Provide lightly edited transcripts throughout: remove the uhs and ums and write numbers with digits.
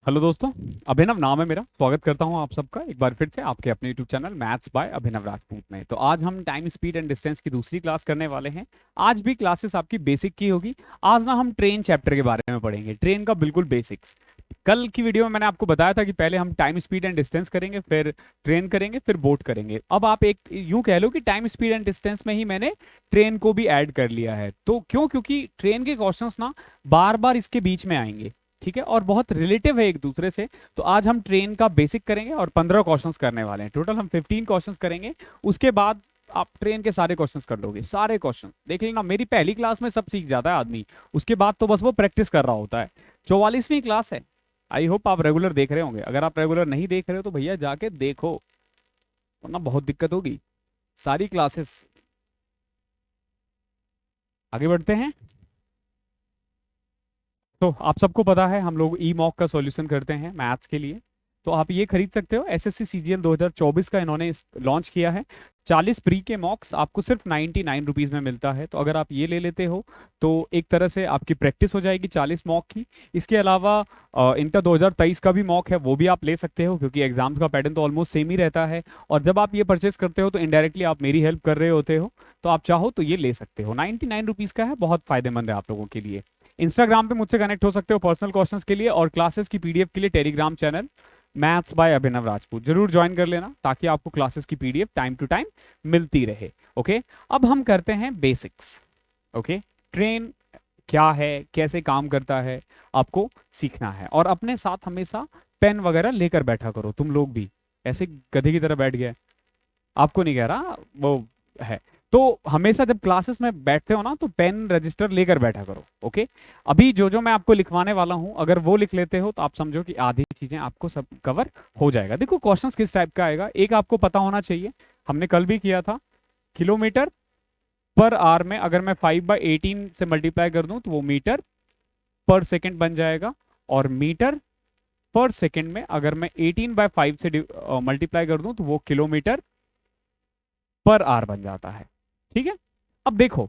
Hello दोस्तों। अभिनव नाम है मेरा। स्वागत करता हूं आप सबका एक बार फिर से आपके अपने यूट्यूब चैनल मैथ्स बाय अभिनव राजपूत में। तो आज हम टाइम स्पीड एंड डिस्टेंस की दूसरी क्लास करने वाले हैं। आज भी क्लासेस आपकी बेसिक की होगी। आज ना हम ट्रेन चैप्टर के बारे में पढ़ेंगे, ट्रेन का बिल्कुल बेसिक्स। कल की वीडियो में मैंने आपको बताया था कि पहले हम टाइम स्पीड एंड डिस्टेंस करेंगे, फिर ट्रेन करेंगे, फिर बोट करेंगे। अब आप एक यूं कह लो कि टाइम स्पीड एंड डिस्टेंस में ही मैंने ट्रेन को भी ऐड कर लिया है। तो क्यों? क्योंकि ट्रेन के क्वेश्चंस ना बार बार इसके बीच में आएंगे, ठीक है, और बहुत रिलेटिव है एक दूसरे से। तो आज हम ट्रेन का बेसिक करेंगे और 15 क्वेश्चंस करने वाले हैं। टोटल हम 15 क्वेश्चंस करेंगे। उसके बाद आप ट्रेन के सारे क्वेश्चंस कर लोगे। सारे क्वेश्चन देख लेना, मेरी पहली क्लास में सब सीख जाता है आदमी। उसके बाद तो बस वो प्रैक्टिस कर रहा होता है। 44वीं क्लास है। आई होप आप रेगुलर देख रहे होंगे। अगर आप रेगुलर नहीं देख रहे हो तो भैया जाके देखो, वरना बहुत दिक्कत होगी। सारी क्लासेस। आगे बढ़ते हैं। तो आप सबको पता है हम लोग ई मॉक का सॉल्यूशन करते हैं मैथ्स के लिए। तो आप ये खरीद सकते हो। एसएससी सीजीएल 2024 का इन्होंने लॉन्च किया है। 40 प्री के मॉक्स आपको सिर्फ 99 रुपीज़ में मिलता है। तो अगर आप ये ले लेते हो तो एक तरह से आपकी प्रैक्टिस हो जाएगी 40 मॉक की। इसके अलावा इनका 2023 का भी मॉक है, वो भी आप ले सकते हो, क्योंकि एग्जाम्स का पैटर्न तो ऑलमोस्ट सेम ही रहता है। और जब आप ये परचेस करते हो तो इनडायरेक्टली आप मेरी हेल्प कर रहे होते हो। तो आप चाहो तो ये ले सकते हो। 99 रुपीज़ का है, बहुत फायदेमंद है आप लोगों के लिए। इंस्टाग्राम पे मुझसे कनेक्ट हो सकते हो पर्सनल क्वेश्चंस के लिए, और क्लासेस की पीडीएफ के लिए टेलीग्राम चैनल मैथ्स बाय अभिनव राजपूत जरूर ज्वाइन कर लेना, ताकि आपको क्लासेस की पीडीएफ टाइम टू टाइम मिलती रहे। ओके, अब हम करते हैं बेसिक्स। ओके, ट्रेन क्या है, कैसे काम करता है, आपको सीखना है। और अपने साथ हमेशा पेन वगैरह लेकर बैठा करो। तुम लोग भी ऐसे गधे की तरह बैठ गए, आपको नहीं कह रहा, वो है। तो हमेशा जब क्लासेस में बैठते हो ना तो पेन रजिस्टर लेकर बैठा करो। ओके, अभी जो जो मैं आपको लिखवाने वाला हूं अगर वो लिख लेते हो तो आप समझो कि आधी चीजें आपको सब कवर हो जाएगा। देखो क्वेश्चंस किस टाइप का आएगा, एक आपको पता होना चाहिए, हमने कल भी किया था। किलोमीटर पर आवर में अगर मैं 5/18 से मल्टीप्लाई कर दूं तो वो मीटर पर सेकेंड बन जाएगा। और मीटर पर सेकेंड में अगर मैं 18/5 से मल्टीप्लाई कर दूं तो वो किलोमीटर पर आवर बन जाता है। ठीक है, अब देखो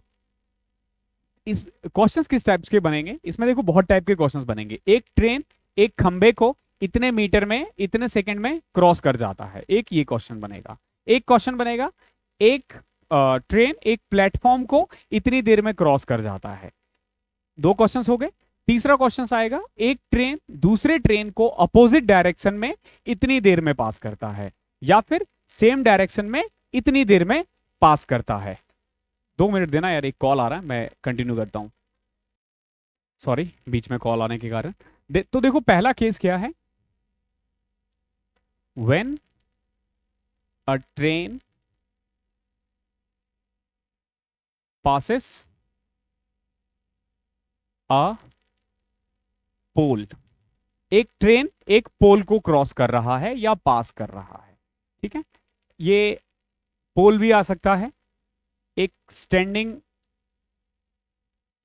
इस क्वेश्चंस किस टाइप्स के बनेंगे। इसमें देखो बहुत टाइप के क्वेश्चंस बनेंगे। एक ट्रेन एक खंबे को इतने मीटर में इतने सेकंड में क्रॉस कर जाता है, एक ये क्वेश्चन बनेगा। एक क्वेश्चन बनेगा, एक ट्रेन एक प्लेटफॉर्म को इतनी देर में क्रॉस कर जाता है। दो क्वेश्चंस हो गए। तीसरा क्वेश्चन आएगा, एक ट्रेन दूसरे ट्रेन को अपोजिट डायरेक्शन में इतनी देर में पास करता है, या फिर सेम डायरेक्शन में इतनी देर में पास करता है। 2 मिनट देना यार, एक कॉल आ रहा है, मैं कंटिन्यू करता हूं। सॉरी, बीच में कॉल आने के कारण। तो देखो पहला केस क्या है। व्हेन अ ट्रेन पासेस अ पोल। एक ट्रेन एक पोल को क्रॉस कर रहा है या पास कर रहा है। ठीक है, ये पोल भी आ सकता है, एक स्टैंडिंग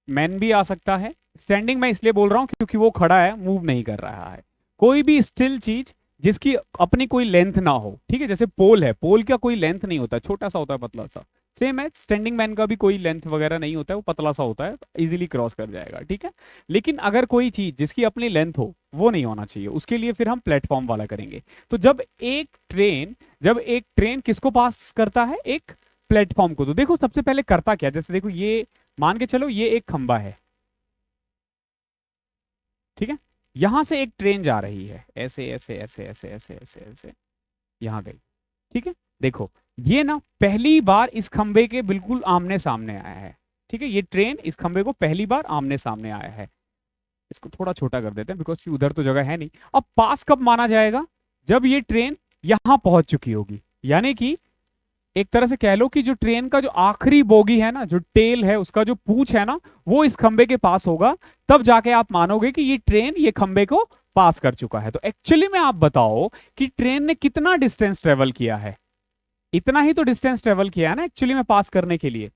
मैन भी आ सकता है। स्टैंडिंग मैं इसलिए बोल रहा हूं क्योंकि वो खड़ा है, मूव नहीं कर रहा है। कोई भी स्टिल चीज जिसकी अपनी कोई लेंथ ना हो। ठीक है, जैसे पोल है, पोल का कोई लेंथ नहीं होता, छोटा सा होता है, पतला सा। सेम है, स्टैंडिंग मैन का भी कोई लेंथ वगैरह नहीं होता है, वो पतला सा होता है, इजीली क्रॉस कर जाएगा। ठीक है, लेकिन अगर कोई चीज जिसकी अपनी लेंथ हो वो नहीं होना चाहिए, उसके लिए फिर हम प्लेटफॉर्म वाला करेंगे। तो जब एक ट्रेन किसको पास करता है, एक प्लेटफॉर्म को, तो देखो सबसे पहले करता क्या। जैसे देखो ये मान के चलो ये एक खंबा है, ठीक है, यहां से एक ट्रेन जा रही है, ऐसे ऐसे ऐसे ऐसे ऐसे ऐसे ऐसे यहां गई। ठीक है, देखो ये ना पहली बार इस खंबे के बिल्कुल आमने सामने आया है। ठीक है, ये ट्रेन इस खंबे को पहली बार आमने सामने आया है। इसको थोड़ा छोटा कर देते हैं बिकॉज कि उधर तो जगह है नहीं। अब पास कब माना जाएगा, जब ये ट्रेन यहां पहुंच चुकी होगी। यानी कि एक तरह से कह लो कि जो ट्रेन का जो आखिरी बोगी है ना, जो टेल है, उसका जो पूंछ है ना, वो इस खंबे के पास होगा। तब जाके आप मानोगे कि ये ट्रेन ये खंबे को पास कर चुका है। तो एक्चुअली में आप बताओ कि ट्रेन ने कितना डिस्टेंस ट्रेवल किया है। इतना ही तो डिस्टेंस ट्रेवल किया है ना एक्चुअली में पास करने के लिए।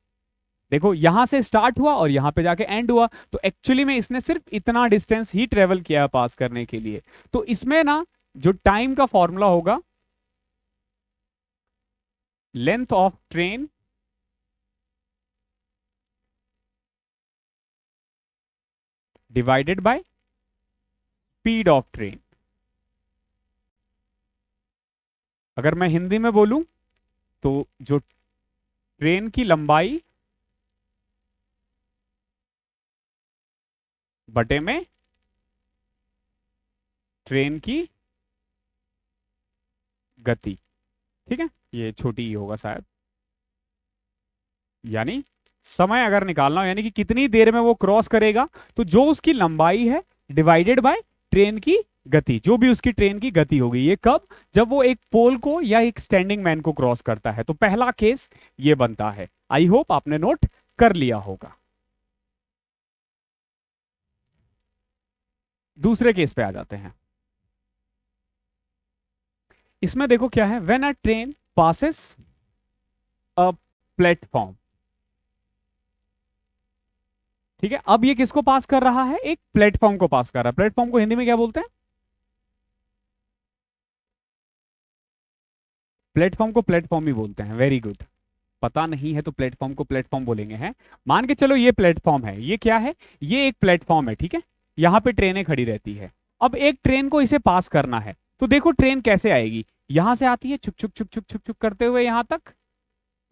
देखो यहां से स्टार्ट हुआ और यहां पे जाके एंड हुआ, तो एक्चुअली में इसने सिर्फ इतना डिस्टेंस ही ट्रेवल किया है पास करने के लिए। तो इसमें ना जो टाइम का फॉर्मूला होगा, length of train divided by speed of train. अगर मैं हिंदी में बोलूं तो जो ट्रेन की लंबाई बटे में ट्रेन की गति, ठीक है, ये छोटी ही होगा शायद। यानी समय अगर निकालना हो, यानी कि कितनी देर में वो क्रॉस करेगा, तो जो उसकी लंबाई है डिवाइडेड बाय ट्रेन की गति, जो भी उसकी ट्रेन की गति होगी। ये कब? जब वो एक पोल को या एक स्टैंडिंग मैन को क्रॉस करता है। तो पहला केस ये बनता है। आई होप आपने नोट कर लिया होगा। दूसरे केस पे आ जाते हैं। इसमें देखो क्या है, when a train passes a platform, ठीक है। अब ये किसको पास कर रहा है? एक प्लेटफॉर्म को पास कर रहा है। प्लेटफॉर्म को हिंदी में क्या बोलते हैं? प्लेटफॉर्म को प्लेटफॉर्म ही बोलते हैं। Very good. पता नहीं है तो प्लेटफॉर्म को प्लेटफॉर्म बोलेंगे हैं। मान के चलो ये प्लेटफॉर्म है। ये क्या है? ये एक प्लेटफॉर्म है, ठीक है। यहां पे ट्रेनें खड़ी रहती है। अब एक ट्रेन को इसे पास करना है, तो देखो ट्रेन कैसे आएगी। यहां से आती है छुक छुक छुक छुक छुक छुक करते हुए यहां तक,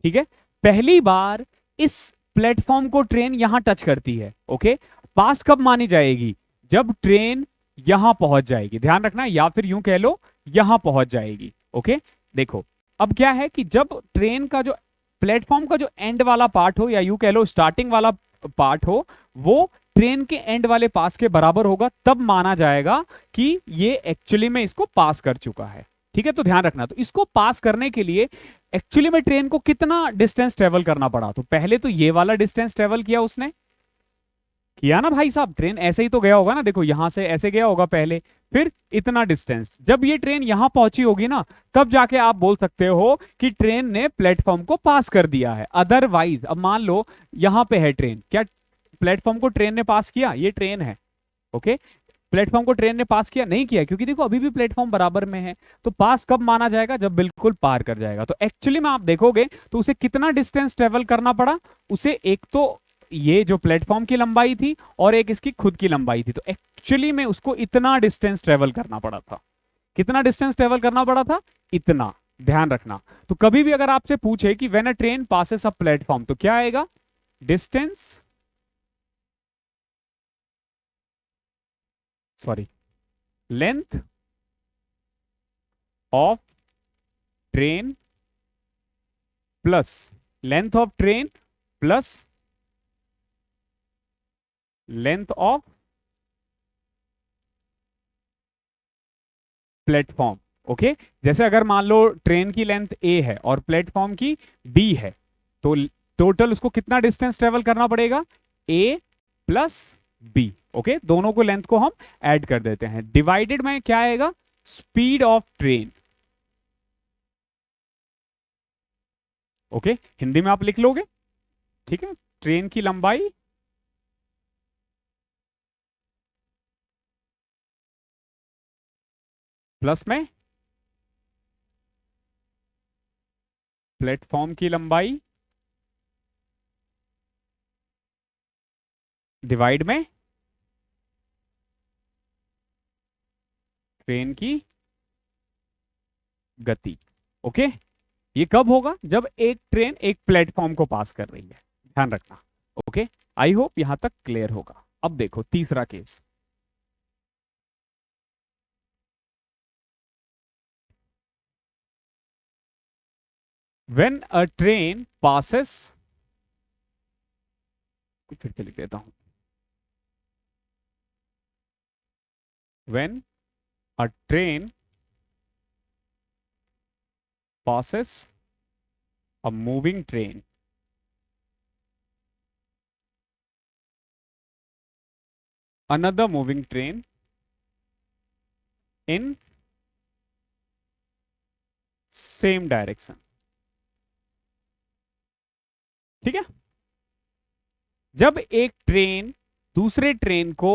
ठीक है। पहली बार इस प्लेटफॉर्म को ट्रेन यहां टच करती है, ओके। पास कब मानी जाएगी? जब ट्रेन यहां पहुंच जाएगी। ध्यान रखना, या फिर यूं कह लो यहां पहुंच जाएगी, ओके। देखो अब क्या है कि जब ट्रेन का जो प्लेटफॉर्म का जो एंड वाला पार्ट हो, या यूं कह लो स्टार्टिंग वाला पार्ट हो, वो ट्रेन के एंड वाले पास के बराबर होगा, तब माना जाएगा कि ये एक्चुअली में इसको पास कर चुका है, ठीक है। तो ध्यान रखना, तो इसको पास करने के लिए एक्चुअली में ट्रेन को कितना डिस्टेंस ट्रेवल करना पड़ा? तो पहले तो ये वाला डिस्टेंस ट्रेवल किया उसने, किया ना भाई साहब। ट्रेन ऐसे ही तो गया होगा ना, देखो यहां से ऐसे गया होगा पहले, फिर इतना डिस्टेंस। जब ये ट्रेन यहां पहुंची होगी ना, तब जाके आप बोल सकते हो कि ट्रेन ने प्लेटफॉर्म को पास कर दिया है। अदरवाइज अब मान लो यहां पे है ट्रेन, क्या प्लेटफॉर्म को ट्रेन ने पास किया? ये ट्रेन है, ओके। प्लेटफॉर्म को ट्रेन ने पास किया? नहीं किया, क्योंकि देखो अभी भी प्लेटफॉर्म बराबर में है। तो पास कब माना जाएगा? जब बिल्कुल पार कर जाएगा। तो एक्चुअली में आप देखोगे तो उसे कितना डिस्टेंस ट्रेवल करना पड़ा? उसे एक तो ये जो प्लेटफॉर्म की लंबाई थी और एक इसकी खुद की लंबाई थी, तो एक्चुअली में उसको इतना डिस्टेंस ट्रेवल करना पड़ा था। कितना डिस्टेंस ट्रेवल करना पड़ा था? इतना। ध्यान रखना। तो कभी भी अगर आपसे पूछे कि when a train passes a platform, तो क्या आएगा? Distance, sorry, length of train plus length of train plus length of platform, okay. जैसे अगर मान लो ट्रेन की लेंथ ए है और प्लेटफॉर्म की बी है, तो टोटल उसको कितना डिस्टेंस ट्रेवल करना पड़ेगा? ए प्लस बी, ओके। दोनों को लेंथ को हम ऐड कर देते हैं। डिवाइडेड में क्या आएगा? Speed of train, okay. Hindi में आप लिख लोगे, ठीक है। ट्रेन की लंबाई प्लस में प्लेटफॉर्म की लंबाई डिवाइड में ट्रेन की गति, ओके। ये कब होगा? जब एक ट्रेन एक प्लेटफॉर्म को पास कर रही है। ध्यान रखना, ओके। आई होप यहां तक क्लियर होगा। अब देखो तीसरा case. When a train passes, फिर से लिख देता हूं। When a train passes a moving train, another moving train in same direction, ठीक है। जब एक ट्रेन दूसरे ट्रेन को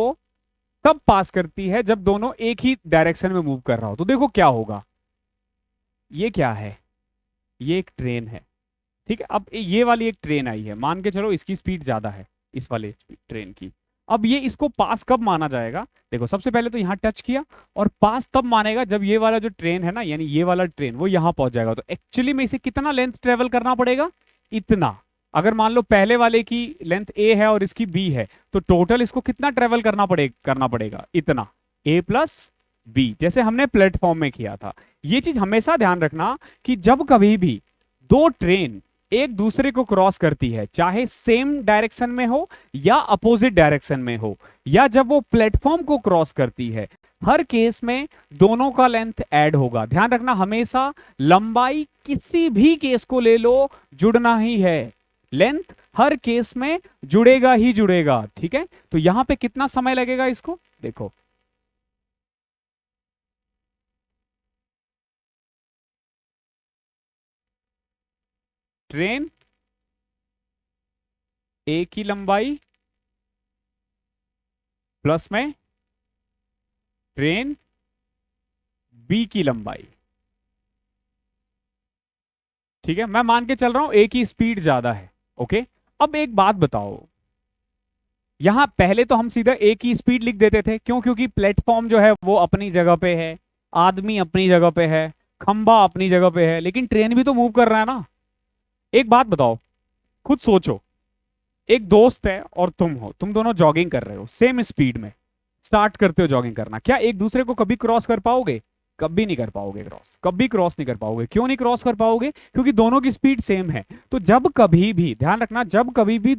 तब पास करती है जब दोनों एक ही डायरेक्शन में मूव कर रहा हो, तो देखो क्या होगा। ये क्या है? ये एक ट्रेन है, ठीक है। अब ये वाली एक ट्रेन आई है, मान के चलो इसकी स्पीड ज्यादा है इस वाले ट्रेन की। अब ये इसको पास कब माना जाएगा? देखो सबसे पहले तो यहाँ टच किया, और पास तब मानेगा जब ये वाला जो ट्रेन है ना, यानी ये वाला ट्रेन वो यहाँ पहुंच जाएगा। तो एक्चुअली में इसे कितना लेंथ ट्रेवल करना पड़ेगा? इतना। अगर मान लो पहले वाले की लेंथ ए है और इसकी बी है, तो टोटल इसको कितना ट्रेवल करना पड़ेगा? इतना, ए प्लस बी, जैसे हमने प्लेटफॉर्म में किया था। ये चीज हमेशा ध्यान रखना कि जब कभी भी दो ट्रेन एक दूसरे को क्रॉस करती है, चाहे सेम डायरेक्शन में हो या अपोजिट डायरेक्शन में हो, या जब वो प्लेटफॉर्म को क्रॉस करती है, हर केस में दोनों का लेंथ ऐड होगा। ध्यान रखना हमेशा, लंबाई किसी भी केस को ले लो, जुड़ना ही है। लेंथ हर केस में जुड़ेगा ही जुड़ेगा, ठीक है। तो यहां पे कितना समय लगेगा इसको देखो, ट्रेन ए की लंबाई प्लस में ट्रेन बी की लंबाई, ठीक है। मैं मान के चल रहा हूं ए की स्पीड ज्यादा है, ओके। अब एक बात बताओ, यहां पहले तो हम सीधा ए की स्पीड लिख देते थे, क्यों? क्योंकि प्लेटफॉर्म जो है वो अपनी जगह पे है, आदमी अपनी जगह पे है, खंबा अपनी जगह पे है, लेकिन ट्रेन भी तो मूव कर रहा है ना। एक बात बताओ, खुद सोचो, एक दोस्त है और तुम हो, तुम दोनों जॉगिंग कर रहे हो सेम स्पीड में, स्टार्ट करते हो जॉगिंग करना, क्या एक दूसरे को कभी क्रॉस कर पाओगे? कभी नहीं कर पाओगे क्रॉस, कभी क्रॉस नहीं कर पाओगे। क्यों नहीं क्रॉस कर पाओगे? क्योंकि दोनों की स्पीड सेम है। तो जब कभी भी ध्यान रखना, जब कभी भी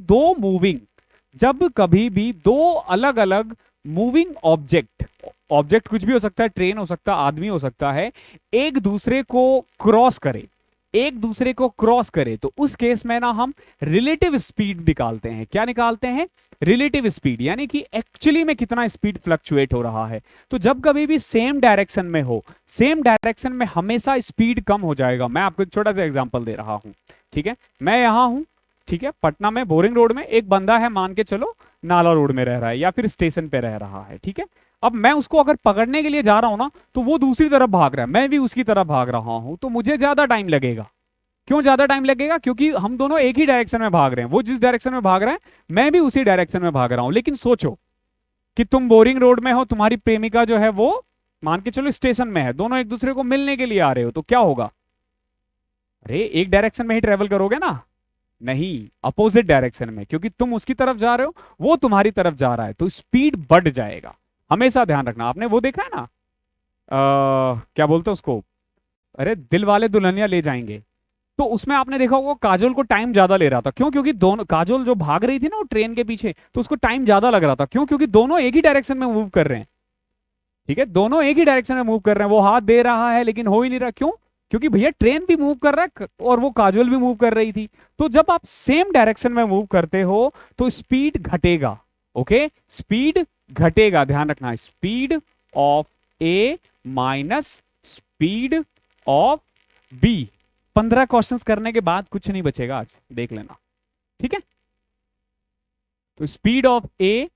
दो अलग अलग मूविंग ऑब्जेक्ट, ऑब्जेक्ट कुछ भी हो सकता है, ट्रेन हो सकता है, आदमी हो सकता है, एक दूसरे को क्रॉस करे, एक दूसरे को क्रॉस करे, तो उस केस में ना हम रिलेटिव स्पीड निकालते हैं। क्या निकालते हैं? रिलेटिव स्पीड, यानी कि एक्चुअली में कितना स्पीड फ्लक्चुएट हो रहा है। तो जब कभी भी सेम डायरेक्शन में हो, सेम डायरेक्शन में हमेशा स्पीड कम हो जाएगा। मैं आपको एक छोटा सा एग्जांपल दे रहा हूं, ठीक है। मैं यहां हूं, ठीक है, पटना में बोरिंग रोड में एक बंदा है, मान के चलो नाला रोड में रह रहा है या फिर स्टेशन पे रह रहा है, ठीक है। अब मैं उसको अगर पकड़ने के लिए जा रहा हूं ना, तो वो दूसरी तरफ भाग रहा है, मैं भी उसकी तरफ भाग रहा हूं, तो मुझे ज्यादा टाइम लगेगा। क्यों ज्यादा टाइम लगेगा? क्योंकि हम दोनों एक ही डायरेक्शन में भाग रहे हैं, वो जिस डायरेक्शन में भाग रहा है मैं भी उसी डायरेक्शन में भाग रहा हूं। लेकिन सोचो कि तुम बोरिंग रोड में हो, तुम्हारी प्रेमिका जो है वो मान के चलो स्टेशन में है, दोनों एक दूसरे को मिलने के लिए आ रहे हो, तो क्या होगा? अरे एक डायरेक्शन में ही ट्रेवल करोगे ना? नहीं, अपोजिट डायरेक्शन में, क्योंकि तुम उसकी तरफ जा रहे हो, वो तुम्हारी तरफ जा रहा है, तो स्पीड बढ़ जाएगा। हमेशा ध्यान रखना। आपने वो देखा है ना, क्या बोलते हैं उसको, अरे दिल वाले दुल्हनिया ले जाएंगे, तो उसमें आपने देखा होगा काजोल को टाइम ज्यादा ले रहा था। क्यों? क्योंकि दोनों, काजोल जो भाग रही थी ना वो ट्रेन के पीछे, तो उसको टाइम ज्यादा लग रहा था। क्यों? क्योंकि दोनों एक ही डायरेक्शन में मूव कर रहे हैं, ठीक है, दोनों एक ही डायरेक्शन में मूव कर रहे हैं। वो हाथ दे रहा है लेकिन हो ही नहीं रहा। क्यों? क्योंकि भैया ट्रेन भी मूव कर रहा है और वो काजोल भी मूव कर रही थी। तो जब आप सेम डायरेक्शन में मूव करते हो तो स्पीड घटेगा, ओके, स्पीड घटेगा। ध्यान रखना, speed of A minus speed of B. 15 questions करने के बाद कुछ नहीं बचेगा, आज देख लेना, ठीक है। तो speed of A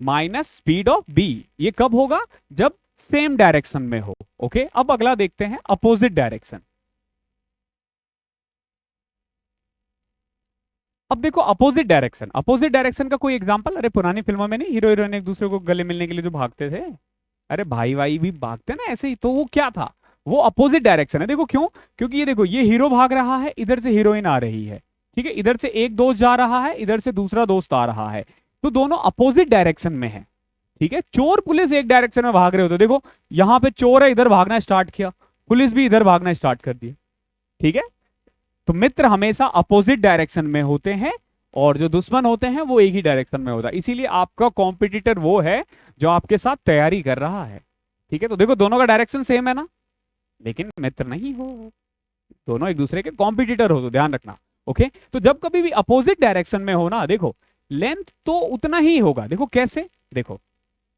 minus speed of B, ये कब होगा? जब सेम डायरेक्शन में हो, ओके। अब अगला देखते हैं, अपोजिट डायरेक्शन। अब देखो अपोजिट डायरेक्शन का कोई एग्जांपल? अरे पुरानी फिल्मों में नहीं हीरो हीरोइन एक दूसरे को गले मिलने के लिए जो भागते थे, अरे भाई भाई भी भागते ना ऐसे ही, तो वो क्या था? वो अपोजिट डायरेक्शन है। देखो क्यों? क्योंकि ये देखो, ये हीरो भाग रहा है, इधर से हीरोइन आ रही है, ठीक है, इधर से एक दोस्त जा रहा है, इधर से दूसरा दोस्त आ रहा है, तो दोनों अपोजिट डायरेक्शन में है, ठीक है। चोर पुलिस एक डायरेक्शन में भाग रहे हो, तो देखो यहां पे चोर है, इधर भागना स्टार्ट किया, पुलिस भी इधर भागना स्टार्ट कर दी, ठीक है। तो मित्र हमेशा अपोजिट डायरेक्शन में होते हैं और जो दुश्मन होते हैं वो एक ही डायरेक्शन में होता है। इसीलिए आपका कॉम्पिटिटर वो है जो आपके साथ तैयारी कर रहा है, ठीक है। तो देखो दोनों का डायरेक्शन सेम है ना, लेकिन मित्र नहीं हो, दोनों एक दूसरे के कॉम्पिटिटर हो, तो ध्यान रखना, ओके। तो जब कभी भी अपोजिट डायरेक्शन में हो ना, देखो लेंथ तो उतना ही होगा। देखो कैसे, देखो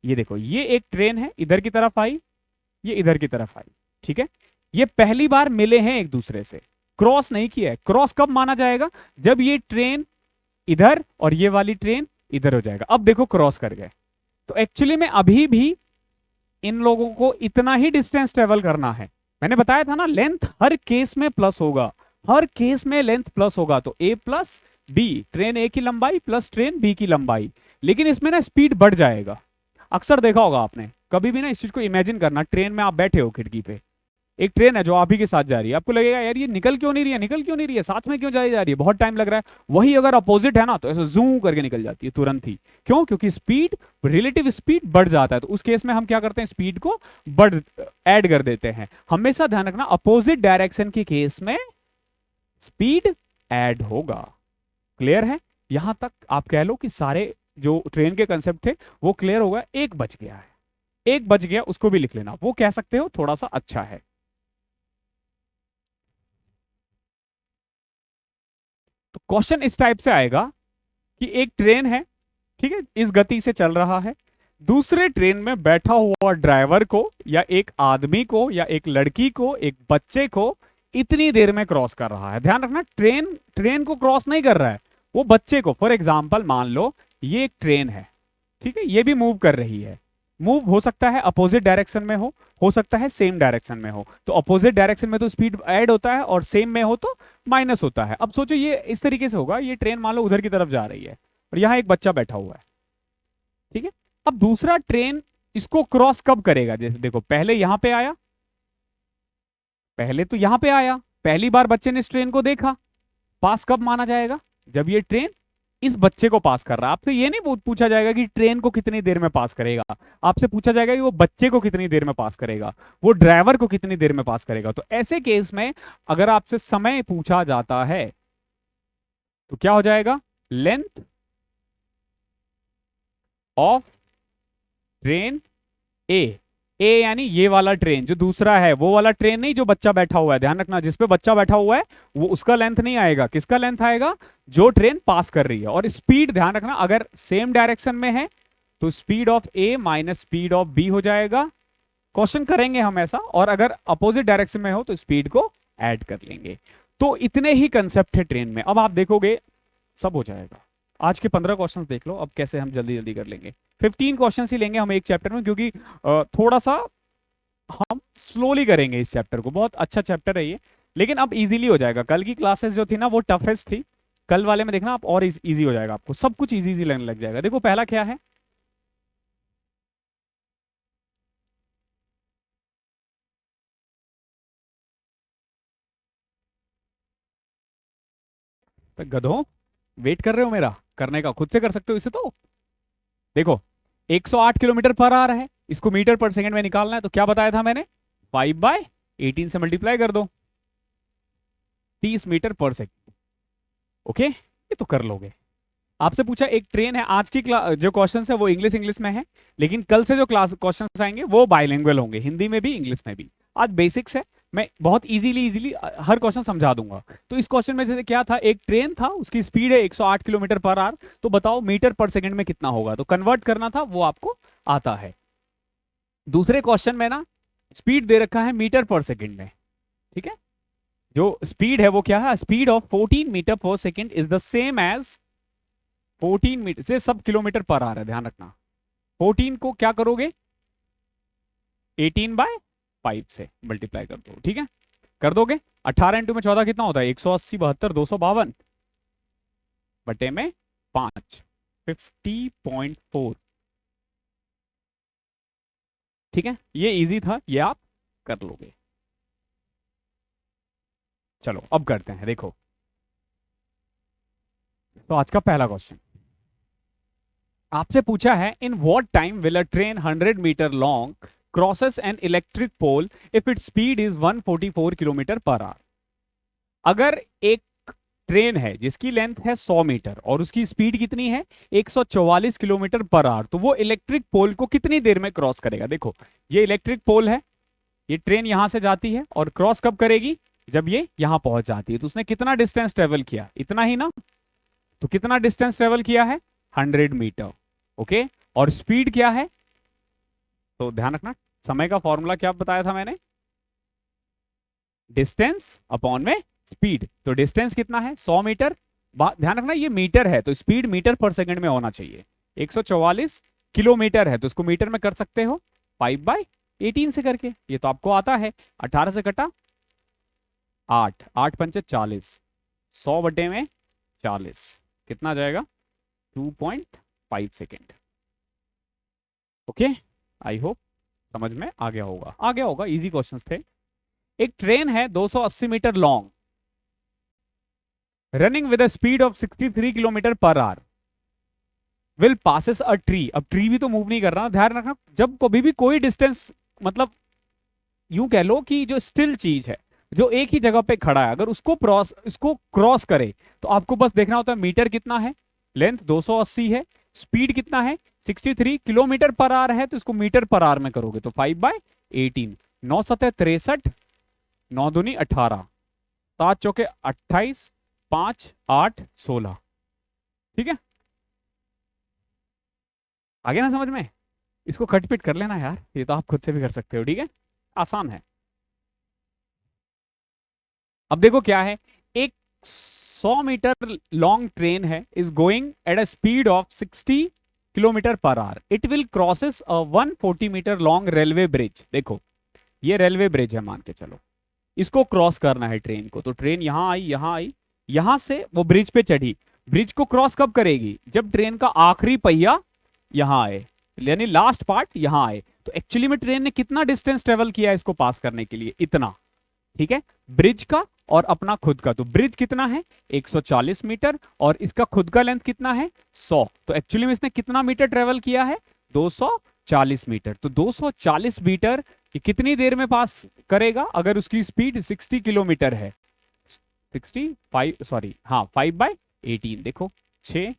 ये देखो, ये एक ट्रेन है, इधर की तरफ आई, ये इधर की तरफ आई, ठीक है। ये पहली बार मिले हैं एक दूसरे से, क्रॉस नहीं किया है। क्रॉस कब माना जाएगा? जब ये ट्रेन इधर और ये वाली ट्रेन इधर हो जाएगा। अब देखो क्रॉस कर गए, तो एक्चुअली में अभी भी इन लोगों को इतना ही डिस्टेंस ट्रेवल करना है। मैंने बताया था ना, लेंथ हर केस में प्लस होगा, हर केस में लेंथ प्लस होगा। तो ए प्लस बी, ट्रेन ए की लंबाई प्लस ट्रेन बी की लंबाई, लेकिन इसमें ना स्पीड बढ़ जाएगा। अक्सर देखा होगा आपने, कभी भी ना इस चीज को इमेजिन करना, ट्रेन में आप बैठे हो खिड़की पे, एक ट्रेन है जो आप ही के साथ जा रही है, आपको लगेगा यार ये निकल क्यों नहीं रही है, निकल क्यों नहीं रही है, साथ में क्यों जाई जा रही है, बहुत टाइम लग रहा है। वही अगर अपोजिट है ना तो ऐसे जूम करके निकल जाती है तुरंत ही। क्यों? क्योंकि स्पीड, रिलेटिव स्पीड बढ़ जाता है। तो उस केस में हम क्या करते हैं, स्पीड को बढ़ ऐड कर देते हैं। हमेशा ध्यान रखना अपोजिट डायरेक्शन के केस में स्पीड ऐड होगा। क्लियर है? यहां तक आप कह लो कि सारे जो ट्रेन के कंसेप्ट थे वो क्लियर होगा। एक बच गया है, एक बच गया, उसको भी लिख लेना, वो कह सकते हो थोड़ा सा अच्छा है। तो क्वेश्चन इस टाइप से आएगा कि एक ट्रेन है, ठीक है, इस गति से चल रहा है, दूसरे ट्रेन में बैठा हुआ ड्राइवर को या एक आदमी को या एक लड़की को, एक बच्चे को इतनी देर में क्रॉस कर रहा है। ध्यान रखना, ट्रेन ट्रेन को क्रॉस नहीं कर रहा है, वो बच्चे को। फॉर एग्जाम्पल मान लो ये एक ट्रेन है, ठीक है, ये भी मूव कर रही है। मूव हो सकता है अपोजिट डायरेक्शन में हो सकता है सेम डायरेक्शन में हो। तो अपोजिट डायरेक्शन में तो स्पीड ऐड होता है और सेम में हो तो माइनस होता है। अब सोचो ये इस तरीके से होगा, ये ट्रेन मान लो उधर की तरफ जा रही है और यहां एक बच्चा बैठा हुआ है, ठीक है। अब दूसरा ट्रेन इसको क्रॉस कब करेगा? जैसे देखो, पहले यहां पे आया, पहले तो यहां पे आया, पहली बार बच्चे ने इस ट्रेन को देखा, पास कब माना जाएगा? जब ये ट्रेन इस बच्चे को पास कर रहा है। आपसे ये नहीं पूछा जाएगा कि ट्रेन को कितनी देर में पास करेगा, आपसे पूछा जाएगा कि वो बच्चे को कितनी देर में पास करेगा, वो ड्राइवर को कितनी देर में पास करेगा। तो ऐसे केस में अगर आपसे समय पूछा जाता है तो क्या हो जाएगा? लेंथ ऑफ ट्रेन ए, ए यानी ये वाला ट्रेन, जो दूसरा है वो वाला ट्रेन नहीं, जो बच्चा बैठा हुआ है। ध्यान रखना, जिसपे बच्चा बैठा हुआ है वो उसका लेंथ नहीं आएगा, किसका लेंथ आएगा? जो ट्रेन पास कर रही है। और स्पीड ध्यान रखना, अगर सेम डायरेक्शन में है तो speed of A minus speed of B हो जाएगा। क्वेश्चन करेंगे हम ऐसा, और अगर अपोजिट डायरेक्शन में हो तो स्पीड को ऐड कर लेंगे। तो इतने ही कंसेप्ट है ट्रेन में। अब आप देखोगे सब हो जाएगा। आज के 15 क्वेश्चंस देख लो अब कैसे हम जल्दी जल्दी कर लेंगे। 15 क्वेश्चंस ही लेंगे हम एक चैप्टर में, क्योंकि थोड़ा सा हम स्लोली करेंगे इस चैप्टर को। बहुत अच्छा चैप्टर है ये, लेकिन अब इजीली हो जाएगा। कल की क्लासेस जो थी ना वो टफेस्ट थी, कल वाले में देखना आप और इजी हो जाएगा, आपको सब कुछ इजी लगने लग जाएगा। देखो पहला क्या है, तो गधों वेट कर रहे हो मेरा करने का, खुद से कर सकते हो इसे। तो देखो 108 किलोमीटर पर आ रहा है, इसको मीटर पर सेकंड में निकालना है, तो क्या बताया था मैंने? 5/18 से मल्टीप्लाई कर दो, 30 मीटर पर सेकंड। ओके, ये तो कर लोगे। आपसे पूछा एक ट्रेन है, आज की जो क्वेश्चन है वो इंग्लिश इंग्लिश में है, लेकिन कल से जो क्लास क्वेश्चन आएंगे वो बाइलिंगुअल होंगे, हिंदी में भी इंग्लिश में भी। आज बेसिक्स है, मैं बहुत इजीली हर क्वेश्चन समझा दूंगा। तो इस क्वेश्चन में जैसे क्या था, एक ट्रेन था, उसकी स्पीड है 108 किलोमीटर पर आवर, तो बताओ मीटर पर सेकंड में कितना होगा, तो कन्वर्ट करना था, वो आपको आता है। दूसरे क्वेश्चन में ना स्पीड दे रखा है मीटर पर सेकंड में, ठीक है। जो स्पीड है वो क्या है, speed of 14 metre per second is the same as 14 metre से सब किलोमीटर पर आ रहा है। ध्यान रखना 14 को क्या करोगे, 18/5 से मल्टीप्लाई कर दो, ठीक है, कर दोगे। 18 इंटू में 14 कितना होता है, 180, 72, 252 बटे में 5, 50.4, ठीक है। ये इजी था, ये आप कर लोगे। चलो अब करते हैं, देखो तो आज का पहला क्वेश्चन आपसे पूछा है, in what time will a train 100 metre long crosses an electric pole if it speed is 144 kilometre per hour. अगर एक ट्रेन है जिसकी लेंथ है 100 मीटर और उसकी स्पीड कितनी है 144 किलोमीटर पर आवर, तो वो इलेक्ट्रिक पोल को कितनी देर में क्रॉस करेगा? देखो ये इलेक्ट्रिक पोल है, ये ट्रेन यहां से जाती है और क्रॉस कब करेगी, जब ये यहां पहुंच जाती है। तो उसने कितना डिस्टेंस ट्रेवल किया, इतना ही ना, तो कितना डिस्टेंस ट्रेवल किया है 100 मीटर, ओके। और स्पीड क्या है, तो ध्यान रखना समय का फॉर्मूला क्या बताया था मैंने, डिस्टेंस अपॉन में स्पीड। तो डिस्टेंस कितना है 100 मीटर, ध्यान रखना ये मीटर है तो स्पीड मीटर पर सेकंड में होना चाहिए। 144 किलोमीटर है तो इसको मीटर में कर सकते हो 5/18 से करके, ये तो आपको आता है। 18 से कटा 8, 8 पंचे 40, 100 बटे में 40 कितना आ जाएगा 2.5 5 सेकेंड। ओके, आई होप समझ में आ गया होगा, आ गया होगा, इजी क्वेश्चंस थे। एक ट्रेन है 280 metre long, running with a speed of 63 kilometre per hour, will passes a tree. अब ट्री भी तो मूव नहीं कर रहा, ध्यान रखना जब कभी भी कोई डिस्टेंस, मतलब यूं कह लो कि जो स्टिल चीज है, जो एक ही जगह पे खड़ा है, अगर उसको क्रॉस करे तो आपको बस देखना होता है मीटर कितना है, लेंथ 280 है, स्पीड कितना है 63 किलोमीटर पर आवर है, तो इसको मीटर पर आवर में करोगे तो 5/18, 9 सतह 63, 9 दूनी 18, 7 चौके 28, 5 8 16। ठीक है, आगे ना समझ में, इसको खटपिट कर लेना यार, ये तो आप खुद से भी कर सकते हो, ठीक है, आसान है। अब देखो क्या है, एक 100 मीटर लॉन्ग ट्रेन है, is going at a speed of 60 kilometre per hour, it will crosses a 140 metre long railway bridge. देखो ये रेलवे ब्रिज है, मान के चलो, इसको क्रॉस करना है ट्रेन को, तो ट्रेन यहां आई, यहां आई, यहां से वो ब्रिज पे चढ़ी, ब्रिज को क्रॉस कब करेगी, जब ट्रेन का आखिरी पहिया यहां आए, यानी लास्ट पार्ट यहां आए। तो एक्चुअली में ट्रेन ने कितना डिस्टेंस ट्रेवल किया इसको पास करने के लिए, इतना, ठीक है, ब्रिज का और अपना खुद का। तो ब्रिज कितना है 140 मीटर और इसका खुद का लेंथ कितना है 100, तो एक्चुअली में इसने कितना मीटर ट्रेवल किया है 240 मीटर। तो 240 मीटर ये कितनी देर में पास करेगा, अगर उसकी स्पीड 60 किलोमीटर है, 65 सॉरी हाँ 5/18, देखो 6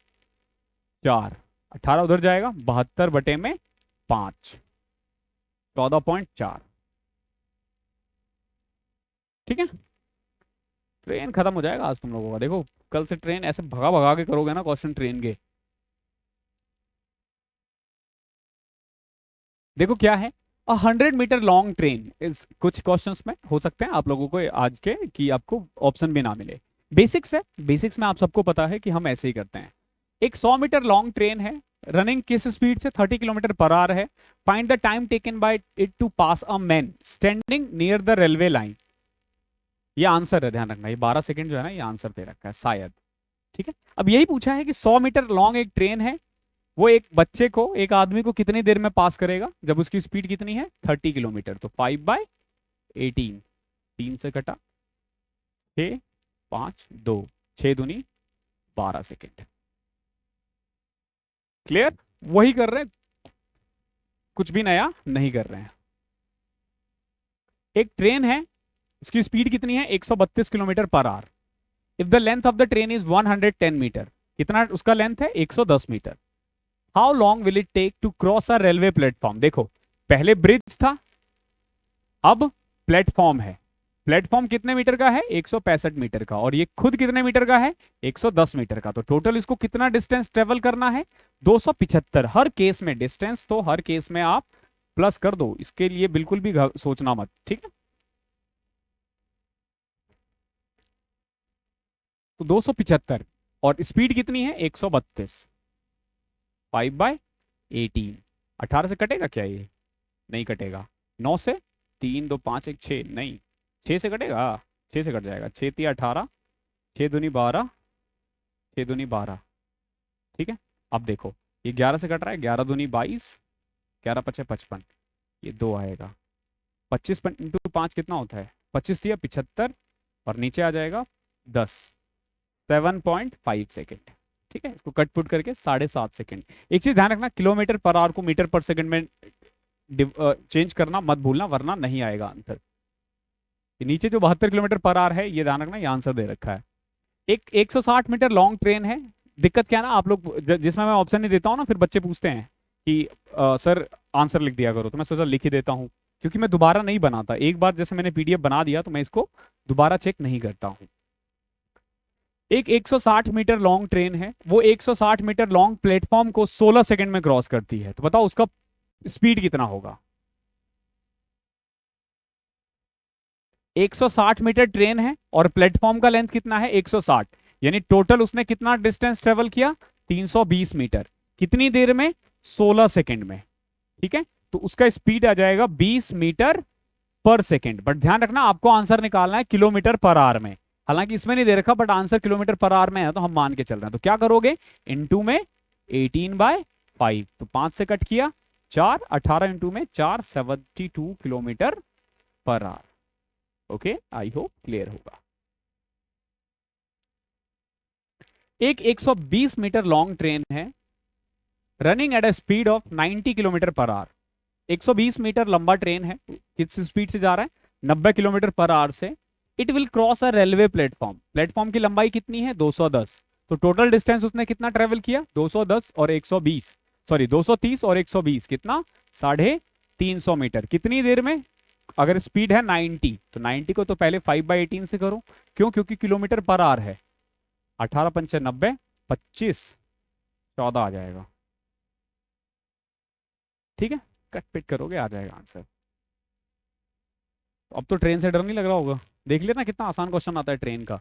4 18 उधर जाएगा, 72/5, 14.4। ठीक है, ट्रेन खत्म हो जाएगा आज तुम लोगों का। देखो कल से ट्रेन ऐसे भगा भगा के करोगे ना क्वेश्चन ट्रेन के। देखो क्या है, 100 मीटर लॉन्ग ट्रेन इस, कुछ क्वेश्चंस में हो सकते हैं आप लोगों को आज के कि आपको ऑप्शन भी ना मिले, बेसिक्स है, बेसिक्स में आप सबको पता है कि हम ऐसे ही करते हैं। एक 100 मीटर लॉन्ग ट्रेन है, रनिंग किस स्पीड से 30 किलोमीटर पर आवर है, find the time taken by it to pass a man standing near the railway line. ये आंसर है, ध्यान रखना, ये 12 सेकंड जो है ना, ये आंसर दे रखा है शायद। ठीक है, अब यही पूछा है कि 100 मीटर लॉन्ग एक ट्रेन है, वो एक बच्चे को, एक आदमी को कितनी देर में पास करेगा जब उसकी स्पीड कितनी है 30 किलोमीटर। तो 5/18, 3 से कटा 6 5 2, 6 दूनी 12 सेकेंड। क्लियर, वही कर रहे हैं, कुछ भी नया नहीं कर रहे हैं। एक ट्रेन है, उसकी स्पीड कितनी है 132 kilometre per hour, if the length of the train is 110 metre, कितना उसका लेंथ है 110 metre, how long will it take to cross a railway platform. देखो पहले ब्रिज था, अब प्लेटफॉर्म है, प्लेटफॉर्म कितने मीटर का है 165 मीटर का, और ये खुद कितने मीटर का है 110 मीटर का। तो टोटल इसको कितना डिस्टेंस ट्रेवल करना है 275। हर केस में डिस्टेंस तो हर केस में आप प्लस कर दो, इसके लिए बिल्कुल भी सोचना मत, ठीक है। तो 275 और स्पीड कितनी है 132, 5/18, 18 से कटेगा क्या, ये नहीं कटेगा, 9 से 3 2 5 1 6, नहीं 6 से कटेगा, 6 से कट जाएगा, 6 3 18, 6 दूनी 12, 6 दूनी 12। ठीक है, अब देखो ये 11 से कट रहा है, 11 दूनी 22, 11 5 55, ये 2 आएगा, 25 इंटू 5 कितना होता है 25 दिया 75, और नीचे आ जाएगा 10, 7.5 सेकेंड। ठीक है, इसको कट पुट करके 7.5 सेकेंड। एक चीज ध्यान रखना, किलोमीटर पर आवर को मीटर पर सेकंड में चेंज करना मत भूलना, वरना नहीं आएगा आंसर। नीचे जो 72 किलोमीटर पर आवर है, ये ध्यान रखना, ये आंसर दे रखा है। एक 160 मीटर लॉन्ग ट्रेन है, दिक्कत क्या है ना, आप लोग जिसमें मैं ऑप्शन नहीं देता हूँ ना, फिर बच्चे पूछते हैं कि सर आंसर लिख दिया करो, तो मैं सोचा लिख ही देता हूँ, क्योंकि मैं दोबारा नहीं बनाता, एक बार जैसे मैंने पीडीएफ बना दिया तो मैं इसको दोबारा चेक नहीं करता हूँ। एक 160 मीटर लॉन्ग ट्रेन है, वो 160 मीटर लॉन्ग प्लेटफॉर्म को 16 सेकंड में क्रॉस करती है, तो बताओ उसका स्पीड कितना होगा। 160 मीटर ट्रेन है और प्लेटफॉर्म का लेंथ कितना है 160, यानी टोटल उसने कितना डिस्टेंस ट्रेवल किया 320 मीटर, कितनी देर में 16 सेकंड में। ठीक है, तो उसका स्पीड आ जाएगा 20 मीटर पर सेकंड। बट ध्यान रखना, आपको आंसर निकालना है किलोमीटर पर आवर में, हालांकि इसमें नहीं दे रखा, but answer kilometre per our में है, तो हम मान के चल रहे हैं। तो क्या करोगे, इनटू में 18/5, तो 5 से कट किया 4, 18 इंटू में 4, 72 kilometre per hour. Okay, I hope clear होगा। एक 120 मीटर लॉन्ग ट्रेन है, running at a speed of 90 kilometre per hour. 120 metre लंबा ट्रेन है, किस स्पीड से जा रहा है, 90 किलोमीटर पर आवर से। It will cross a railway platform, platform की लंबाई कितनी है, 210। तो टोटल डिस्टेंस उसने कितना ट्रेवल किया, 210 और 120, सॉरी 230 और 120, कितना, 350 मीटर। कितनी देर में, अगर स्पीड है 90, तो 90 को तो पहले 5/18 से करो, क्यों, क्योंकि किलोमीटर पर आवर है। 18 पंचे 90, 25, 14 आ जाएगा। ठीक है, कट पिट करोगे आ जाएगा आंसर। अब तो ट्रेन से डर नहीं लग रहा होगा, देख लेना कितना आसान क्वेश्चन आता है ट्रेन का।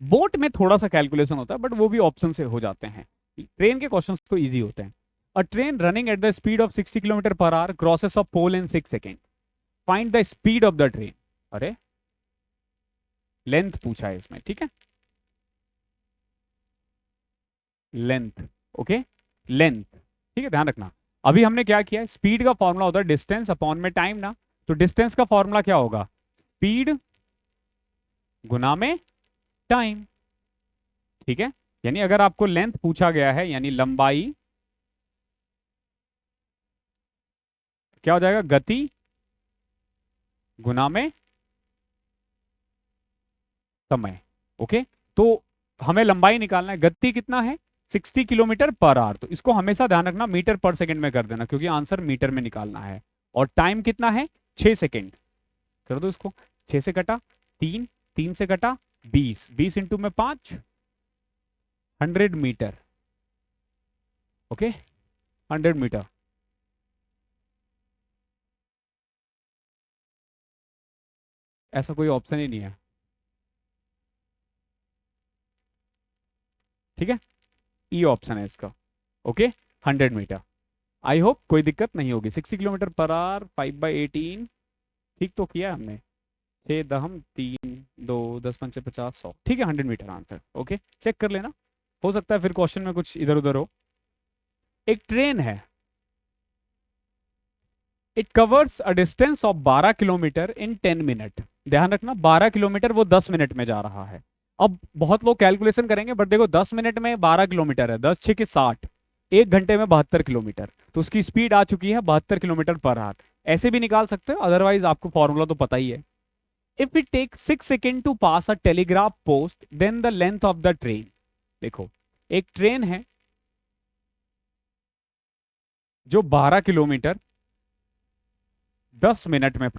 बोट में थोड़ा सा कैलकुलेशन होता है, बट वो भी ऑप्शन से हो जाते हैं। ट्रेन के क्वेश्चंस तो इजी होते हैं। A train running at the speed of 60 kilometre per hour crosses of pole in 6 second, find the speed of the train. अरे लेंथ पूछा है इसमें, ठीक है, लेंथ, ओके, लेंथ, ठीक है, ध्यान रखना। अभी हमने क्या किया, स्पीड का फॉर्मूला होता है डिस्टेंस अपॉन में टाइम ना, तो डिस्टेंस का फॉर्मूला क्या होगा, स्पीड गुना में टाइम। ठीक है, यानी अगर आपको लेंथ पूछा गया है, यानी लंबाई, क्या हो जाएगा, गति गुना में समय। ओके, तो हमें लंबाई निकालना है, गति कितना है, 60 किलोमीटर पर आवर, तो इसको हमेशा ध्यान रखना मीटर पर सेकंड में कर देना, क्योंकि आंसर मीटर में निकालना है। और टाइम कितना है, 6 सेकंड, कर दो इसको, 6 से कटा 3, 3 से कटा 20, 20 इंटू में 5, 100 मीटर। Okay, 100 metre. ऐसा कोई ऑप्शन ही नहीं है, ठीक है, ई ऑप्शन है इसका। Okay, 100 metre. आई होप कोई दिक्कत नहीं होगी। 60 किलोमीटर पर आवर, 5/18, ठीक तो किया हमने, 6 दहम 3 2 10 पंचे 50 100, ठीक है, 100 मीटर आंसर। ओके, चेक कर लेना, हो सकता है फिर क्वेश्चन में कुछ इधर उधर हो। एक ट्रेन है, it covers a distance of 12 kilometre in 10 minute. ध्यान रखना 12 किलोमीटर वो 10 मिनट में जा रहा है। अब बहुत लोग कैलकुलेशन करेंगे, बट देखो 10 मिनट में 12 किलोमीटर है, 10 6 के 60, एक घंटे में 72 किलोमीटर, तो उसकी स्पीड आ चुकी है 72 किलोमीटर पर आवर। ऐसे भी निकाल सकते हो, अदरवाइज आपको फॉर्मूला तो पता ही है। If it take 6 second to pass a telegraph post, then the length of the train. देखो एक ट्रेन है जो 12 किलोमीटर 10 मिनट में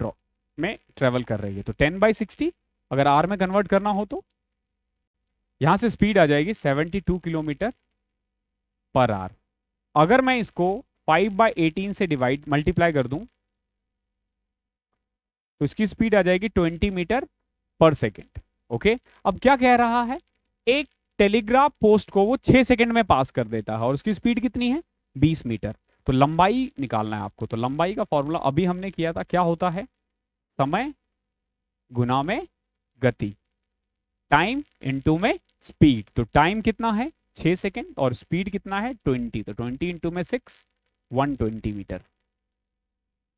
ट्रेवल कर रही है, तो 10/60, अगर आर में कन्वर्ट करना हो तो यहां से स्पीड आ जाएगी 72 किलोमीटर पर आवर। अगर मैं इसको 5/18 से डिवाइड मल्टीप्लाई कर दूं, तो इसकी स्पीड आ जाएगी 20 मीटर पर सेकेंड। ओके, अब क्या कह रहा है, एक टेलीग्राफ पोस्ट को वो 6 सेकेंड में पास कर देता है, और उसकी स्पीड कितनी है, 20 मीटर। तो लंबाई निकालना है आपको, तो लंबाई का फॉर्मूला अभी हमने किया था, क्या होता है, समय गुना में गति, टाइम इनटू में स्पीड। तो टाइम कितना है, 6 सेकेंड, और स्पीड कितना है 20, तो 20 इंटू में 6, 120 मीटर।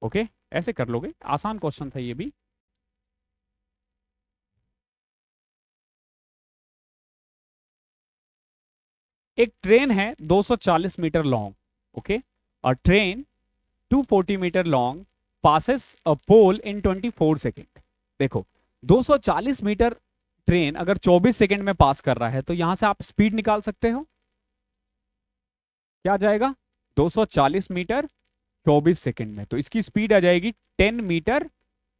ओके, ऐसे कर लोगे, आसान क्वेश्चन था ये भी। एक ट्रेन है 240 मीटर लॉन्ग, ओके, और ट्रेन 240 मीटर लॉन्ग पासेस अ पोल इन 24 सेकेंड। देखो 240 मीटर ट्रेन अगर 24 सेकेंड में पास कर रहा है, तो यहां से आप स्पीड निकाल सकते हो, क्या आ जाएगा, 240 मीटर 24 सेकेंड में, तो इसकी स्पीड आ जाएगी 10 मीटर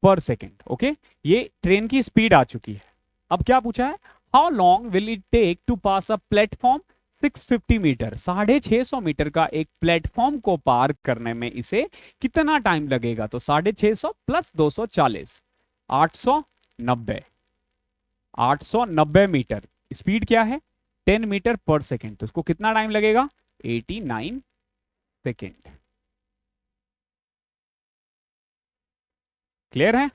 पर सेकेंड। ओके, ये ट्रेन की स्पीड आ चुकी है। अब क्या पूछा है, how long will it take to pass a platform 650 metre, 650 metre का एक प्लेटफॉर्म को पार करने में इसे कितना टाइम लगेगा। तो 650 प्लस 240, 890, 890 मीटर, स्पीड क्या है 10 मीटर पर सेकेंड, तो इसको कितना टाइम लगेगा, 89 सेकेंड। क्लियर है,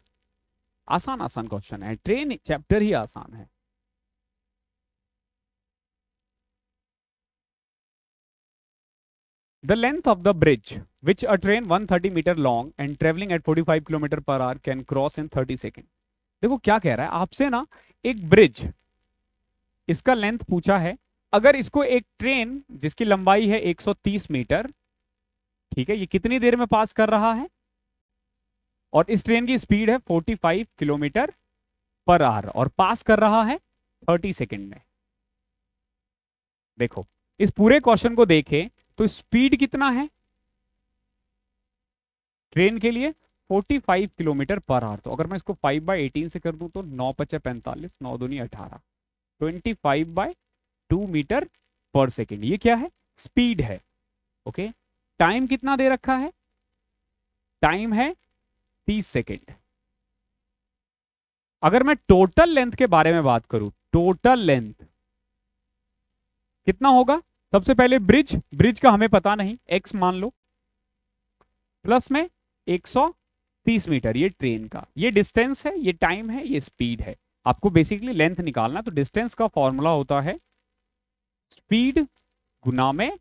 आसान आसान क्वेश्चन है, ट्रेन चैप्टर ही आसान है। The length of the bridge which a train 130 metre long and travelling at 45 kilometre per hour can cross in 30 second. देखो क्या कह रहा है आपसे ना, एक ब्रिज, इसका लेंथ पूछा है। अगर इसको एक ट्रेन जिसकी लंबाई है 130 मीटर, ठीक है, ये कितनी देर में पास कर रहा है, और इस ट्रेन की स्पीड है 45 किलोमीटर पर आवर और पास कर रहा है 30 सेकेंड में। देखो इस पूरे क्वेश्चन को देखें तो स्पीड कितना है ट्रेन के लिए, 45 किलोमीटर पर आवर। तो अगर मैं इसको 5/18 से कर दूं तो 9×5 = 45, 9×2 = 18, 25/2 मीटर पर सेकेंड। ये क्या है, स्पीड है। ओके, टाइम कितना दे रखा है, टाइम है 30 सेकेंड। अगर मैं टोटल लेंथ के बारे में बात करूं, टोटल लेंथ कितना होगा, सबसे पहले ब्रिज, ब्रिज का हमें पता नहीं, x मान लो, प्लस में 130 मीटर, ये ट्रेन का, ये डिस्टेंस है, ये टाइम है, ये स्पीड है। आपको बेसिकली लेंथ निकालना, तो डिस्टेंस का फॉर्मूला होता है स्पीड गुना में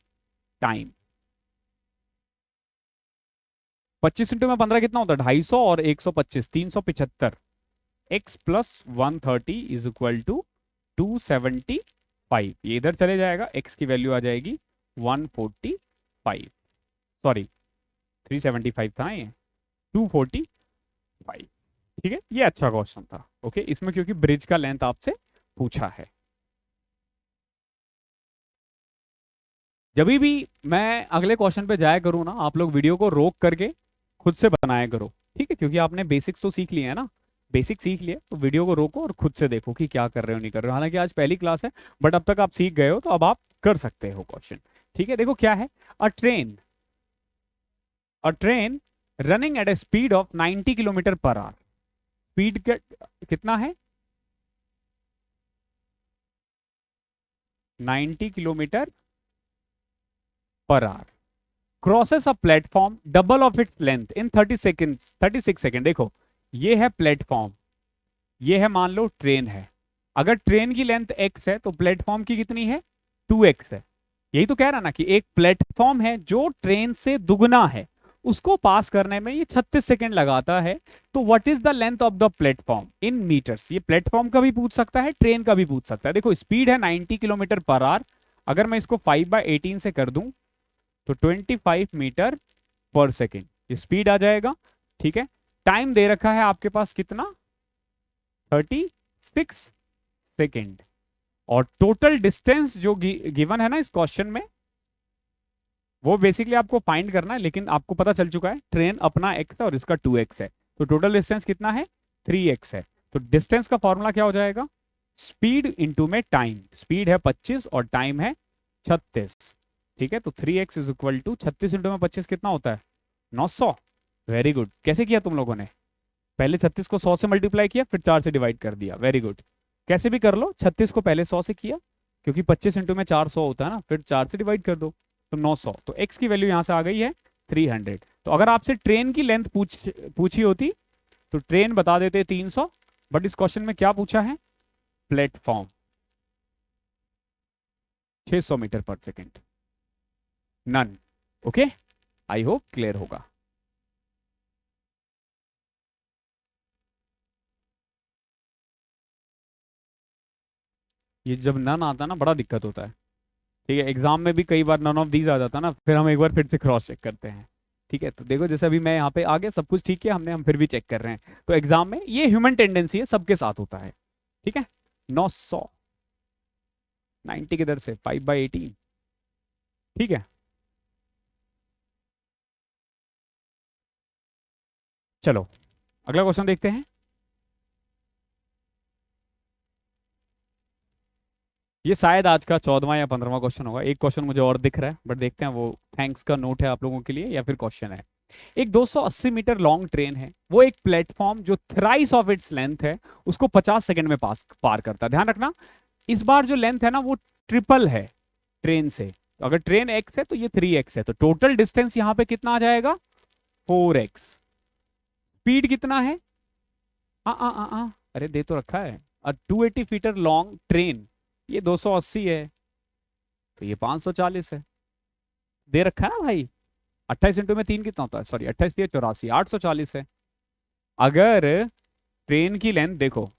टाइम। 25 इंटू में 15 कितना होता है, 250, और 125 375, x plus 130 is equal to 275। ये इधर चले जाएगा, x की वैल्यू आ जाएगी 145, सॉरी 375 था ये, 245। ठीक है, ये अच्छा क्वेश्चन था। ओके, इसमें क्योंकि ब्रिज का लेंथ आपसे पूछा है। जब भी मैं अगले क्वेश्चन पे जाया करूँ ना, आप लोग वीडियो को रोक करके खुद से बनाया करो, ठीक है, क्योंकि आपने बेसिक्स तो सीख लिए हैं ना, बेसिक सीख लिए, तो वीडियो को रोको और खुद से देखो कि क्या कर रहे हो नहीं कर रहे हो। हालांकि आज पहली क्लास है, बट अब तक आप सीख गए हो, तो अब आप कर सकते हो क्वेश्चन। ठीक है, देखो क्या है, अ train running eight A speed of 90 kilometre per our, speed कितना है, 90 kilometre per hour, crosses a platform double of its length in 30 seconds, 36 second. देखो ये है प्लेटफॉर्म, ये है मान लो ट्रेन है। अगर ट्रेन की लेंथ x है तो प्लेटफॉर्म की कितनी है, 2x है। यही तो कह रहा ना कि एक प्लेटफॉर्म है जो ट्रेन से दुगना है, उसको पास करने में ये 36 सेकेंड लगाता है। तो what is the length of the platform in metres, ये प्लेटफॉर्म का भी पूछ सकता है, ट्रेन का भी पूछ सकता है। देखो स्पीड है 90 किलोमीटर पर आवर, अगर मैं इसको 5/18 से कर दूं तो 25 मीटर पर सेकेंड ये स्पीड आ जाएगा। ठीक है, टाइम दे रखा है आपके पास कितना, 36 सेकेंड, और टोटल डिस्टेंस जो गिवन है ना इस क्वेश्चन में, वो बेसिकली आपको फाइंड करना है। लेकिन आपको पता चल चुका है ट्रेन अपना x है और इसका 2x है, तो टोटल डिस्टेंस कितना है, 3x है। तो डिस्टेंस का फॉर्मूला क्या हो जाएगा, स्पीड इंटू में टाइम, स्पीड है 25 और टाइम है 36। ठीक है, तो 3x is equal to 36 into में 25 कितना होता है, 900। वेरी गुड, कैसे किया तुम लोगों ने, पहले 36 को 100 से मल्टीप्लाई किया, फिर 4 से डिवाइड कर दिया। वेरी गुड, कैसे भी कर लो, 36 को पहले 100 से किया, क्योंकि 25 इंटू में 400 होता है ना, फिर 4 से डिवाइड कर दो तो 900। तो x की वैल्यू यहां से आ गई है 300। तो अगर आपसे ट्रेन की लेंथ पूछी होती तो ट्रेन बता देते 300, बट इस क्वेश्चन में क्या पूछा है, platform 600 metre per second, none. Okay, I hope clear होगा। ये जब नन आता है ना, बड़ा दिक्कत होता है। ठीक है, एग्जाम में भी कई बार नन ऑफ दीज आ जाता है ना, फिर हम एक बार फिर से क्रॉस चेक करते हैं। ठीक है, तो देखो जैसे अभी मैं यहाँ पे आ गया, सब कुछ ठीक है, हम फिर भी चेक कर रहे हैं। तो एग्जाम में ये ह्यूमन टेंडेंसी है, सबके साथ होता है। ठीक है, 900, 90 की दर से 5/18। ठीक है, चलो अगला क्वेश्चन देखते हैं। ये शायद आज का 14वां या 15वां क्वेश्चन होगा, एक क्वेश्चन मुझे और दिख रहा है, बट देखते हैं, वो थैंक्स का नोट है आप लोगों के लिए या फिर क्वेश्चन है। एक 280 मीटर लॉन्ग ट्रेन है, वो एक प्लेटफॉर्म जो थ्राइस ऑफ इट्स लेंथ है उसको 50 सेकंड में पार करता है। ध्यान रखना, इस बार जो लेंथ है ना वो ट्रिपल है ट्रेन से। तो अगर ट्रेन x है तो ये 3x है, तो टोटल डिस्टेंस यहां पे कितना आ जाएगा, 4x। स्पीड कितना है, अरे दे तो रखा है, 280 मीटर लॉन्ग ट्रेन, ये 280 है, तो ये 540 है। दे रखा है ना भाई, 28 इंटू में 3 कितना होता है, सॉरी 28 दिया 84, 840 है। अगर ट्रेन की लेंथ देखो,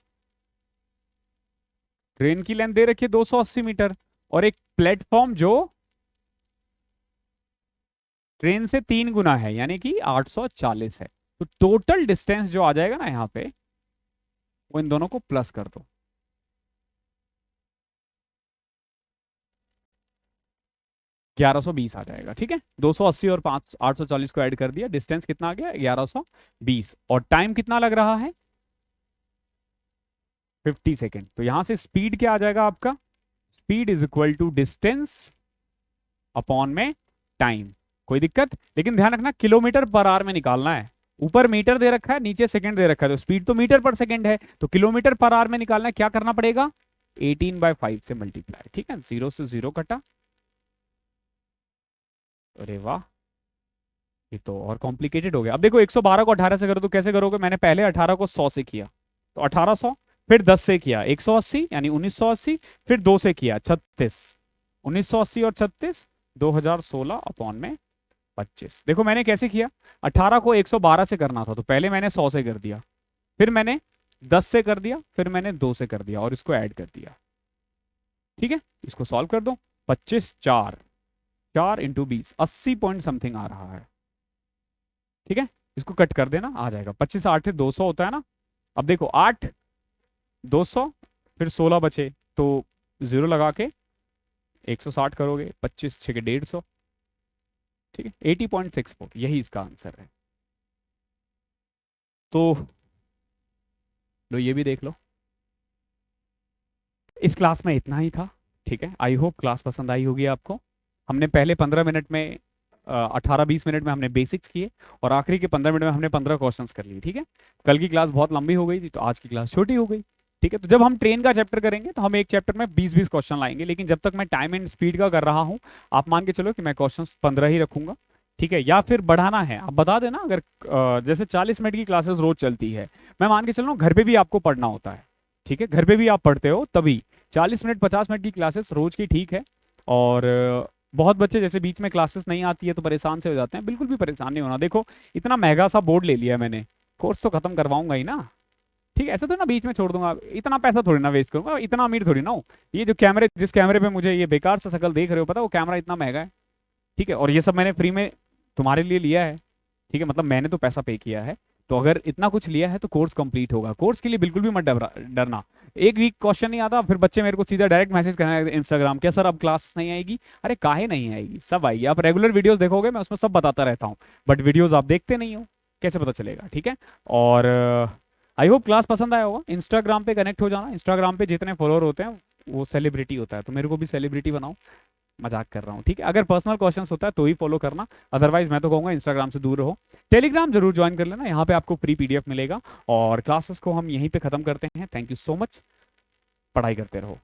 ट्रेन की लेंथ दे रखी है 280 मीटर, और एक प्लेटफॉर्म जो ट्रेन से 3 गुना है यानी कि 840 है, तो टोटल डिस्टेंस जो आ जाएगा ना यहाँ पे, वो इन दोनों को प्लस कर दो, 1120 आ जाएगा। ठीक है, 280 और 840 को ऐड कर दिया, डिस्टेंस कितना आ गया 1120, और टाइम कितना लग रहा है 50 सेकेंड। तो यहां से स्पीड क्या आ जाएगा आपका, speed is equal to distance upon में टाइम। कोई दिक्कत, लेकिन ध्यान रखना किलोमीटर पर आवर में निकालना है, ऊपर मीटर दे रखा है नीचे सेकंड दे रखा है, तो स्पीड तो मीटर पर सेकंड है, तो किलोमीटर पर आवर में निकालना है, क्या करना पड़ेगा 18/5 से मल्टीप्लाई। ठीक है, 0 से 0 कटा, अरे वाह ये तो और कॉम्प्लिकेटेड हो गया। अब देखो 112 को 18 से करो तो कैसे करोगे, मैंने पहले 18 को 100 से किया तो 1800, फिर 10 से किया 180 यानी 1980, फिर 2 से किया 36, 1980 और 36 2016 अपॉन में 25। देखो मैंने कैसे किया, 18 को 112 से करना था तो पहले मैंने 100 से कर दिया, फिर मैंने 10 से कर दिया, फिर मैंने 2 से कर दिया और इसको ऐड कर दिया। ठीक है, इसको सॉल्व कर दो, 25 4 4 इंटू 20 80 पॉइंट समथिंग आ रहा है। ठीक है, इसको कट कर देना, आ जाएगा 25 8 200 होता है ना। अब देखो 8 200, फिर 16 बचे तो 0 लगा के 160 करोगे, 25 6 के 150। ठीक है, 80.64 यही इसका आंसर है। तो लो ये भी देख लो, इस क्लास में इतना ही था। ठीक है, आई होप क्लास पसंद आई होगी आपको। हमने पहले 15 मिनट में 18-20 मिनट में हमने बेसिक्स किए, और आखिरी के 15 मिनट में हमने 15 क्वेश्चंस कर लिए। ठीक है, कल की क्लास बहुत लंबी हो गई थी तो आज की क्लास छोटी हो गई। ठीक है, तो जब हम ट्रेन का चैप्टर करेंगे तो हम एक चैप्टर में 20-20 क्वेश्चन लाएंगे, लेकिन जब तक मैं टाइम एंड स्पीड का कर रहा हूँ, आप मान के चलो कि मैं क्वेश्चन 15 ही रखूंगा। ठीक है, या फिर बढ़ाना है आप बता देना, अगर जैसे 40 मिनट की क्लासेस रोज चलती है, मैं मान के चल रहा हूँ घर पे भी आपको पढ़ना होता है। ठीक है, घर पे भी आप पढ़ते हो, तभी 40 मिनट 50 मिनट की क्लासेस रोज की ठीक है। और बहुत बच्चे जैसे बीच में क्लासेस नहीं आती है तो परेशान से हो जाते हैं, बिल्कुल भी परेशान नहीं होना। देखो इतना महंगा सा बोर्ड ले लिया मैंने, कोर्स तो खत्म करवाऊंगा ही ना। ठीक है, ऐसे तो ना बीच में छोड़ दूंगा, इतना पैसा थोड़ी ना वेस्ट करूंगा, इतना अमीर थोड़ी ना हूँ। ये जो कैमरे, जिस कैमरे पे मुझे ये बेकार सा शकल देख रहे हो, पता है वो कैमरा इतना महंगा है। ठीक है, और ये सब मैंने फ्री में तुम्हारे लिए लिया है। ठीक है, मतलब मैंने तो पैसा पे किया है, तो अगर इतना कुछ लिया है तो कोर्स कंप्लीट होगा। कोर्स के लिए बिल्कुल भी मत डरना। एक वीक क्वेश्चन नहीं आता फिर बच्चे मेरे को सीधा डायरेक्ट मैसेज करना है इंस्टाग्राम, क्या सर अब क्लास नहीं आएगी? अरे काहे नहीं आएगी, सब आएगी। आप रेगुलर वीडियोस देखोगे, मैं उसमें सब बताता रहता हूँ, बट वीडियोस आप देखते नहीं हो, कैसे पता चलेगा? ठीक है, और आई होप क्लास पसंद आया होगा। इंस्टाग्राम पे कनेक्ट हो जाना, इंस्टाग्राम पे जितने फॉलोअर होते हैं वो सेलिब्रिटी होता है, तो मेरे को भी सेलिब्रिटी बनाओ। मजाक कर रहा हूँ। ठीक है, अगर पर्सनल क्वेश्चंस होता है तो ही फॉलो करना, अदरवाइज मैं तो कहूँगा इंस्टाग्राम से दूर रहो। टेलीग्राम जरूर ज्वाइन कर लेना, यहाँ पे आपको फ्री पीडीएफ मिलेगा। और क्लासेस को हम यहीं पे खत्म करते हैं। थैंक यू सो मच, पढ़ाई करते रहो।